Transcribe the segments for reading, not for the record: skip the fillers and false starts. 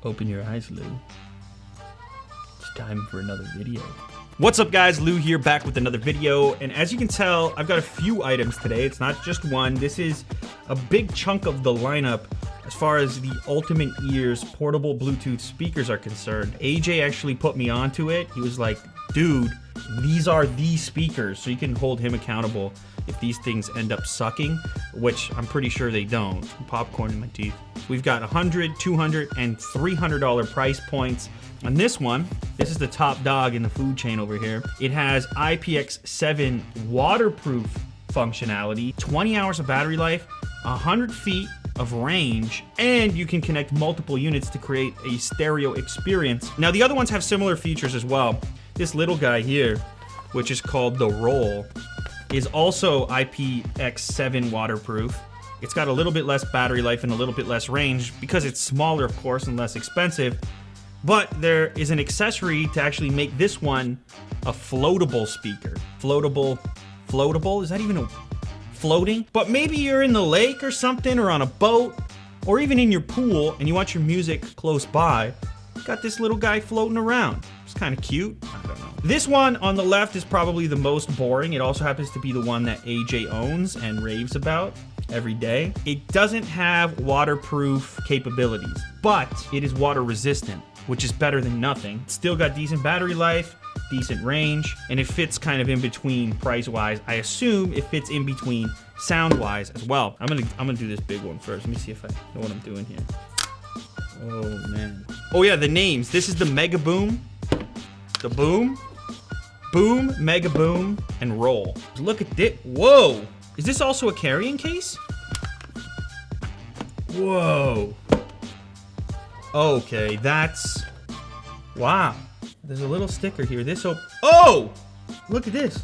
Open your eyes, Lou. It's time for another video. What's up, guys? Lou here, back with another video. And as you can tell, I've got a few items today. It's not just one. This is a big chunk of the lineup as far as the Ultimate Ears portable Bluetooth speakers are concerned. AJ actually put me onto it. He was like, dude, these are the speakers, so you can hold him accountable if these things end up sucking, which I'm pretty sure they don't. Popcorn in my teeth. We've got $100, $200, and $300 price points. On this one, this is the top dog in the food chain over here. It has IPX7 waterproof functionality, 20 hours of battery life, 100 feet of range, and you can connect multiple units to create a stereo experience. Now, the other ones have similar features as well. This little guy here, which is called the Roll, is also IPX7 waterproof. It's got a little bit less battery life and a little bit less range because it's smaller, of course, and less expensive. But there is an accessory to actually make this one a floatable speaker. Floatable? Is that even a floating? But maybe you're in the lake or something, or on a boat, or even in your pool, and you want your music close by. Got this little guy floating around. It's kind of cute. I don't know. This one on the left is probably the most boring. It also happens to be the one that AJ owns and raves about every day. It doesn't have waterproof capabilities, but it is water resistant, which is better than nothing. It's still got decent battery life, decent range, and it fits kind of in between price-wise. I assume it fits in between sound-wise as well. I'm gonna do this big one first. Let me see if I know what I'm doing here. Oh man. Oh yeah, the names. This is the Megaboom, the Boom, Megaboom, and Roll. Look at this. Whoa! Is this also a carrying case? Whoa. Okay, that's... Wow. There's a little sticker here. Oh! Look at this.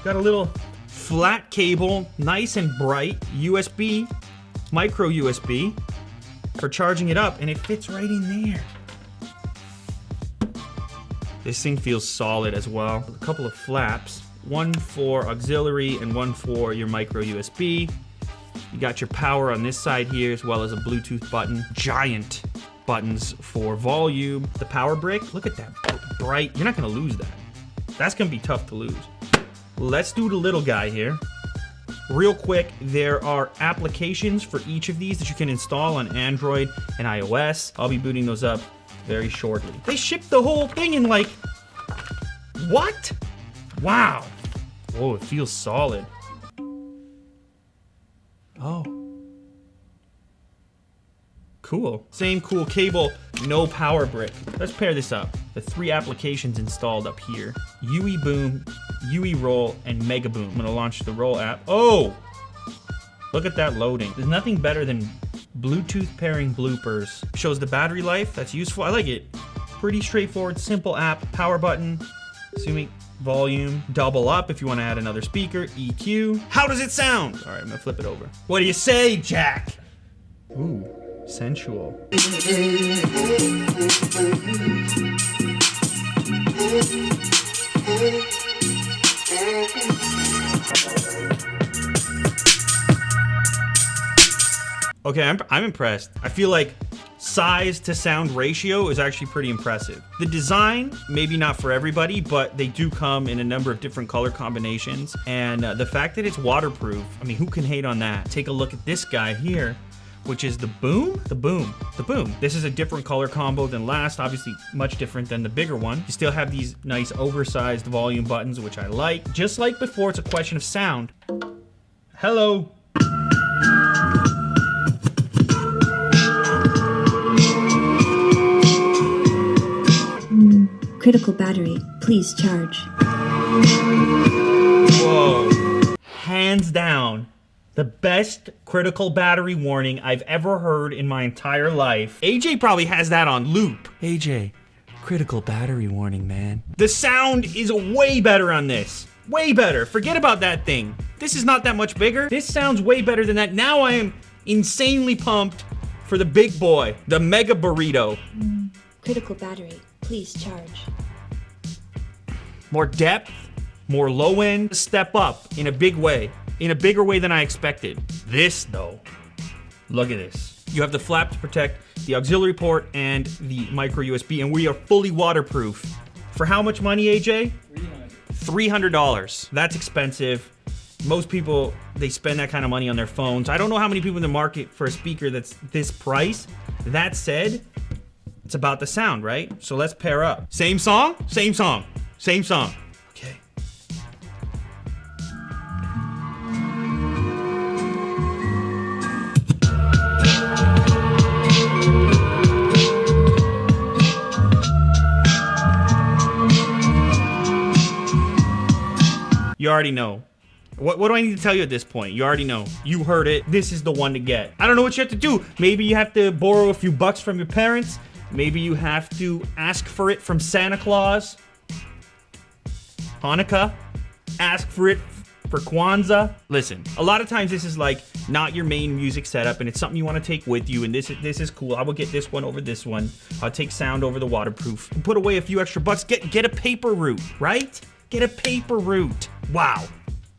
Got a little flat cable, nice and bright, USB, micro USB for charging it up, and it fits right in there. This thing feels solid as well. A couple of flaps, one for auxiliary and one for your micro USB. You got your power on this side here, as well as a Bluetooth button. Giant buttons for volume. The power brick, look at that bright. You're not gonna lose that. That's gonna be tough to lose. Let's do the little guy here. Real quick, there are applications for each of these that you can install on Android and iOS. I'll be booting those up very shortly. They shipped the whole thing in like, what? Wow. Whoa, it feels solid. Oh. Cool. Same cool cable, no power brick. Let's pair this up. The 3 applications installed up here. UE Boom, UE Roll, and Megaboom. I'm gonna launch the Roll app. Oh! Look at that loading. There's nothing better than Bluetooth pairing bloopers. Shows the battery life, that's useful. I like it. Pretty straightforward, simple app. Power button, assuming volume, double up if you want to add another speaker, EQ. How does it sound? All right, I'm gonna flip it over. What do you say, Jack? Ooh, sensual. Okay, I'm impressed. I feel like size to sound ratio is actually pretty impressive. The design, maybe not for everybody, but they do come in a number of different color combinations. And the fact that it's waterproof, I mean, who can hate on that? Take a look at this guy here, which is the Boom. This is a different color combo than last, obviously much different than the bigger one. You still have these nice oversized volume buttons, which I like. Just like before, it's a question of sound. Hello. Critical battery, please charge. Whoa. Hands down, the best critical battery warning I've ever heard in my entire life. AJ probably has that on loop. AJ, critical battery warning, man. The sound is way better on this. Way better. Forget about that thing. This is not that much bigger. This sounds way better than that. Now I am insanely pumped for the big boy, the Mega Burrito. Critical battery, please charge. More depth, more low end, step up in a big way, in a bigger way than I expected. This though, look at this. You have the flap to protect the auxiliary port and the micro USB, and we are fully waterproof. For how much money, AJ? $300. That's expensive. Most people, they spend that kind of money on their phones. I don't know how many people in the market for a speaker that's this price. That said, it's about the sound, right? So let's pair up. Same song, same song, same song. Okay. You already know. What do I need to tell you at this point? You already know. You heard it. This is the one to get. I don't know what you have to do. Maybe you have to borrow a few bucks from your parents. Maybe you have to ask for it from Santa Claus. Hanukkah. Ask for it for Kwanzaa. Listen, a lot of times this is like not your main music setup and it's something you want to take with you, and this is cool. I will get this one over this one. I'll take sound over the waterproof. Put away a few extra bucks. Get a paper route, right? Get a paper route. Wow.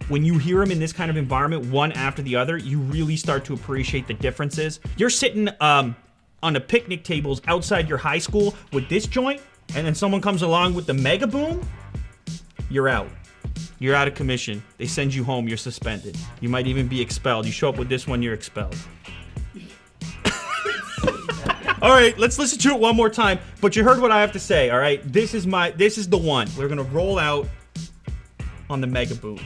When you hear them in this kind of environment, one after the other, you really start to appreciate the differences. You're sitting on the picnic tables outside your high school with this joint, and then someone comes along with the Megaboom, you're out. You're out of commission. They send you home, you're suspended. You might even be expelled. You show up with this one, you're expelled. All right, let's listen to it one more time. But you heard what I have to say, all right? This is the one. We're gonna roll out on the Megaboom.